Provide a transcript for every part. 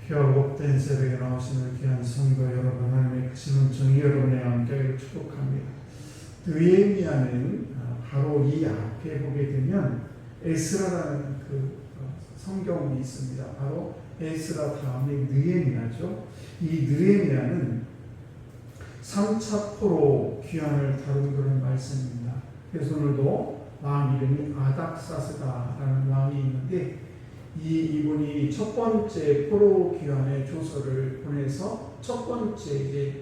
벽없된 새벽에 나오시는 귀한 성도 여러분, 하나님의 크신 은총이 여러분의 함께 축복합니다. 느헤미야는 바로 이 앞에 보게 되면 에스라라는 그 성경이 있습니다. 바로 에스라 다음에 느헤미야죠. 이 느헤미야는 3차 포로 귀환을 다룬 그런 말씀입니다. 그래서 오늘도 왕 이름이 아닥사스다라는 왕이 있는데 이분이 첫 번째 포로 귀환의 조서를 보내서 첫 번째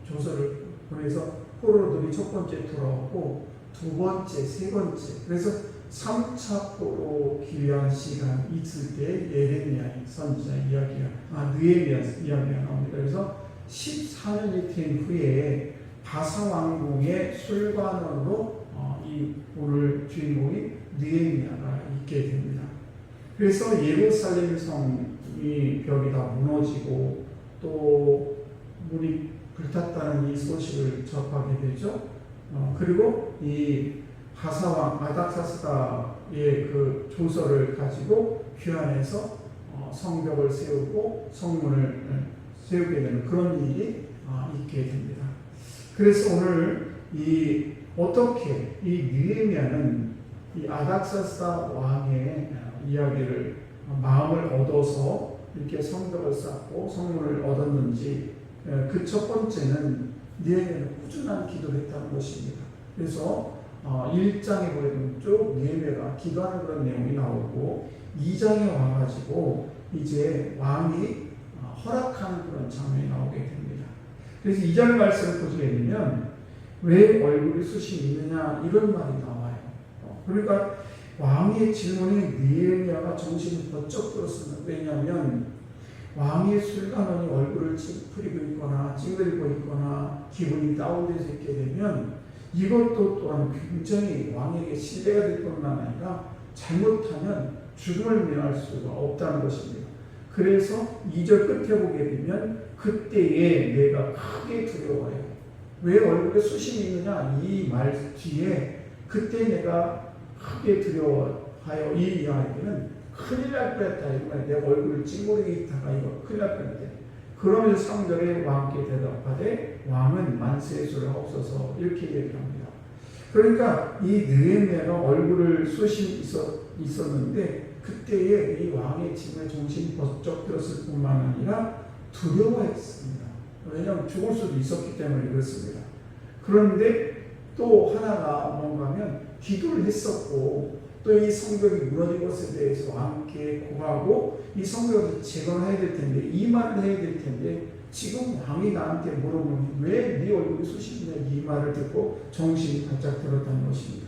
조서를 보내서 포로들이 첫 번째 돌아오고 두 번째, 세 번째, 그래서 3차 포로 귀환 시간 있을 때 예레미야 선지자 느헤미야 이야기가 나옵니다. 그래서 14년이 된 후에 바사 왕궁의 술관원으로 이 오늘 주인공이 느헤미야가 있게 됩니다. 그래서 예루살렘 성이 벽이 다 무너지고 또 문이 불탔다는 이 소식을 접하게 되죠. 그리고 이 바사왕 아닥사스다의 그 조서를 가지고 귀환해서 성벽을 세우고 성문을 세우게 되는 그런 일이 있게 됩니다. 그래서 오늘 어떻게 이 느헤미야는 이 아닥사스다 왕의 이야기를 마음을 얻어서 이렇게 성벽을 쌓고 성문을 얻었는지, 그 첫 번째는 느헤미야는 꾸준한 기도를 했다는 것입니다. 그래서 1장에 보면 쭉 느헤미야가 기도하는 그런 내용이 나오고 2장에 와가지고 이제 왕이 허락하는 그런 장면이 나오게 됩니다. 그래서 2장 말씀을 보시게 되면 왜 얼굴이 숱이 있느냐 이런 말이 나와요. 그러니까 왕의 질문에 느헤미야가 정신이 번쩍 들었습니다. 왜냐하면 왕의 술관원이 얼굴을 찌푸리고 있거나 찡그리고 있거나 기분이 다운돼서 있게 되면 이것도 또한 굉장히 왕에게 신뢰가 될 뿐만 아니라 잘못하면 죽음을 면할 수가 없다는 것입니다. 그래서 2절 끝에 보게 되면 그때에 내가 크게 두려워해요. 왜 얼굴에 숱이 있느냐 이 말 뒤에 그때 내가 크게 두려워하여 이 이야기는 큰일 날 뻔했다. 이말 내 얼굴을 찡그리게 있다가 이거 큰일 날 뻔했다. 그러면서 3절에 왕께 대답하되 왕은 만세수를 없어서 이렇게 얘기합니다. 그러니까 이 느헤미야가 얼굴을 숱이 있었는데 그때에 이 왕의 짐에 정신이 번쩍 들었을 뿐만 아니라 두려워했습니다. 왜냐하면 죽을 수도 있었기 때문에 그렇습니다. 그런데 또 하나가 뭔가 하면 기도를 했었고 또 이 성벽이 무너진 것에 대해서 왕께 고하고 이 성벽을 재건해야 될 텐데 이 말을 해야 될 텐데 지금 왕이 나한테 물어보면 왜 네 얼굴이 숱이 있냐 이 말을 듣고 정신이 바짝 들었다는 것입니다.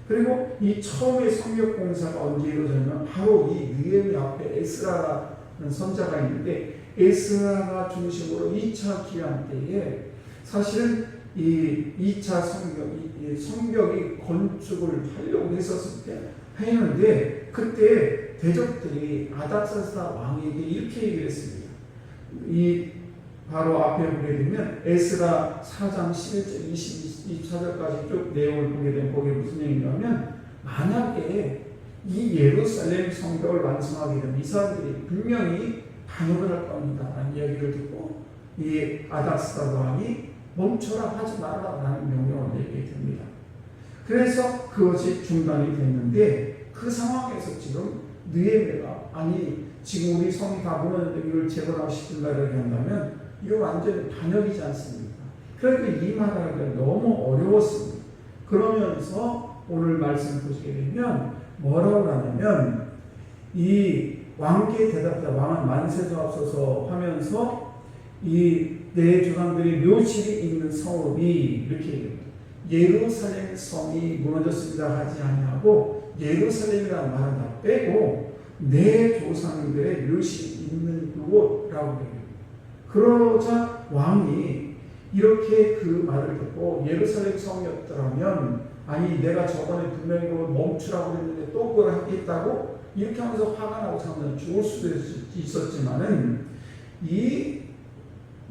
그리고 이 처음에 성벽 공사가 언제 이루어졌냐면 바로 이 느헤미야 앞에 에스라라는 선자가 있는데 에스라가 중심으로 2차 귀환 때에 사실은 이 2차 성벽이 건축을 하려고 했는데 그때 대적들이 아닥사스다 왕에게 이렇게 얘기를 했습니다. 바로 앞에 보게 되면 에스라 4장 11절 24절까지 쭉 내용을 보게 되면 거기에 무슨 얘기냐면 만약에 이 예루살렘 성벽을 완성하게 되면 이 사람들이 분명히 반역을 할 겁니다 라는 이야기를 듣고 이 아닥사스다 왕이 멈춰라 하지 말아라 라는 명령을 내리게 됩니다. 그래서 그것이 중단이 됐는데 그 상황에서 지금 느헤미야가 지금 우리 성이 다 무너졌는데 이걸 재건하고 싶은가를 한다면 이거 완전히 반역이지 않습니까? 그러니까 이 말하기가 너무 어려웠습니다. 그러면서 오늘 말씀 보시게 되면 뭐라고 하냐면 이 왕께 대답하다 왕은 만세주옵소서 하면서 내 조상들이 묘실이 있는 성읍이 이렇게 얘기합니다. 예루살렘 성이 무너졌습니다 하지 아니하고 예루살렘이라는 말은 다 빼고 내 조상들의 묘실이 있는 그곳이라고 얘기합니다. 그러자 왕이 이렇게 그 말을 듣고 예루살렘 성이었더라면 내가 저번에 분명히 멈추라고 했는데 또 그걸 하겠다고 이렇게 하면서 화가 나고 상당히 죽을 수도 있었지만은 이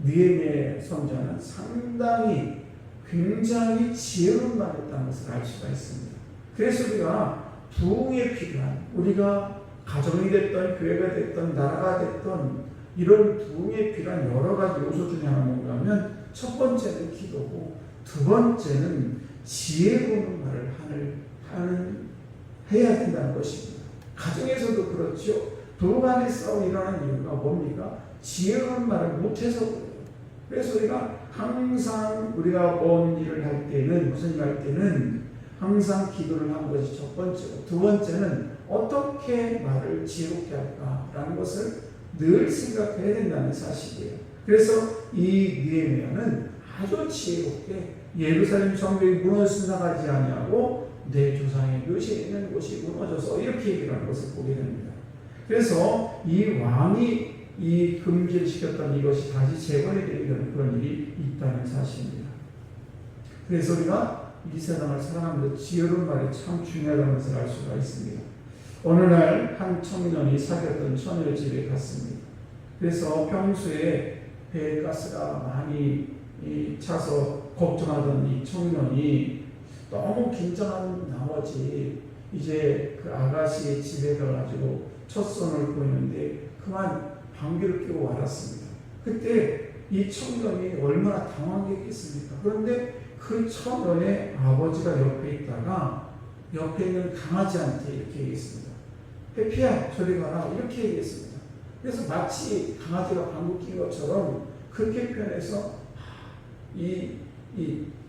느헤미야 선자는 상당히 굉장히 지혜로운 말했다는 것을 알 수가 있습니다. 그래서 우리가 부흥에 필요한 우리가 가정이 됐던 교회가 됐던 나라가 됐던 이런 부흥에 필요한 여러 가지 요소 중에 하나가 뭔가 하면 첫 번째는 기도고 두 번째는 지혜로운 말을 해야 된다는 것입니다. 가정에서도 그렇죠. 부부 간의 싸움이 일어나는 이유가 뭡니까? 지혜로운 말을 못해서 그래요. 그래서 우리가 항상 우리가 뭔 일을 할 때는 무슨 일 할 때는 항상 기도를 하는 것이 첫 번째고 두 번째는 어떻게 말을 지혜롭게 할까라는 것을 늘 생각해야 된다는 사실이에요. 그래서 이 느헤미야는 아주 지혜롭게 예루살렘 성벽이 무너져 나가지 아니하고 내 조상의 묘실에 있는 곳이 무너져서 이렇게 얘기를 하는 것을 보게 됩니다. 그래서 이 왕이 이 금지시켰던 이것이 다시 재건이 되는 그런 일이 있다는 사실입니다. 그래서 우리가 이 세상을 살아가면서 지혜로운 말이 참 중요하다는 것을 알 수가 있습니다. 어느 날 한 청년이 사귀었던 처녀의 집에 갔습니다. 그래서 평소에 배에 가스가 많이 차서 걱정하던 이 청년이 너무 긴장한 나머지 이제 그 아가씨의 집에 가가지고 첫 손을 보이는데 그만 방귀를 뀌고 말았습니다. 그때 이 청년이 얼마나 당황했겠습니까? 그런데 그 청년의 아버지가 옆에 있다가 옆에 있는 강아지한테 이렇게 얘기했습니다. 해피야 저리 가라 이렇게 얘기했습니다. 그래서 마치 강아지가 방귀 낀 것처럼 그렇게 표현해서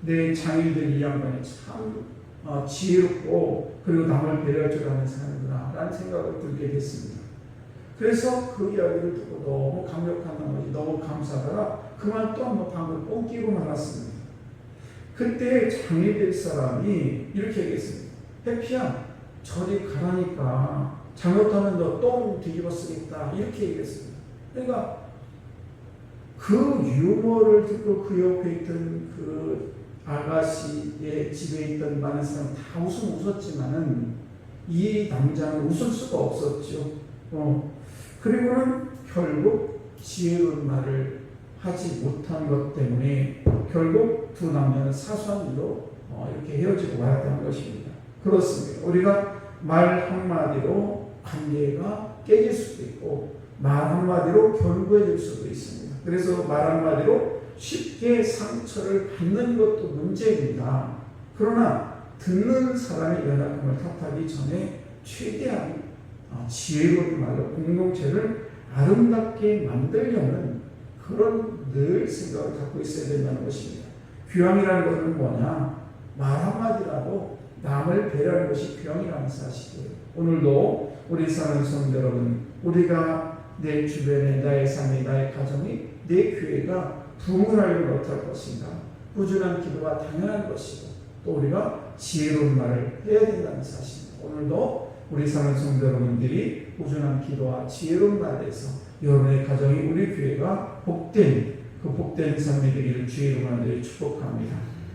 내 장인된 이 양반이 참 지혜롭고 그리고 남을 배려할 줄 아는 사람이구나 라는 생각을 들게 됐습니다. 그래서 그 이야기를 듣고 너무 감격한 나머지 너무 감사하다가 그만 또 한번 방귀를 뽕 끼고 말았습니다. 그때 장인될 사람이 이렇게 얘기했습니다. 해피야 저리 가라니까 잘못하면 너 똥 뒤집어 쓰겠다 이렇게 얘기했습니다. 그러니까 그 유머를 듣고 그 옆에 있던 그 아가씨의 집에 있던 많은 사람 다 웃었지만은 이 남자는 웃을 수가 없었죠. 그리고는 결국 지혜로운 말을 하지 못한 것 때문에 결국 두 남녀는 사소한 일로 이렇게 헤어지고 말았다는 것입니다. 그렇습니다. 우리가 말 한마디로 관계가 깨질 수도 있고 말 한마디로 견고해질 수도 있습니다. 그래서 말 한마디로 쉽게 상처를 받는 것도 문제입니다. 그러나 듣는 사람의 연약함을 탓하기 전에 최대한 지혜로운 말로 공동체를 아름답게 만들려는 그런 늘 생각을 갖고 있어야 된다는 것입니다. 귀왕이라는 것은 뭐냐? 말 한마디라도 남을 배려하는 것이 귀왕이라는 사실이에요. 오늘도 우리 사랑하는 성도 여러분, 우리가 내 주변에 나의 삶이 나의 가정이 내 교회가 부흥하려면 어떨 것인가? 꾸준한 기도가 당연한 것이고 또 우리가 지혜로운 말을 해야 된다는 사실입니다. 오늘도 우리 사랑하는 성도 여러분들이 꾸준한 기도와 지혜로운 말에서 여러분의 가정이 우리 교회가 복된 그 복된 삶이 되기를 주의 이름으로 축복합니다.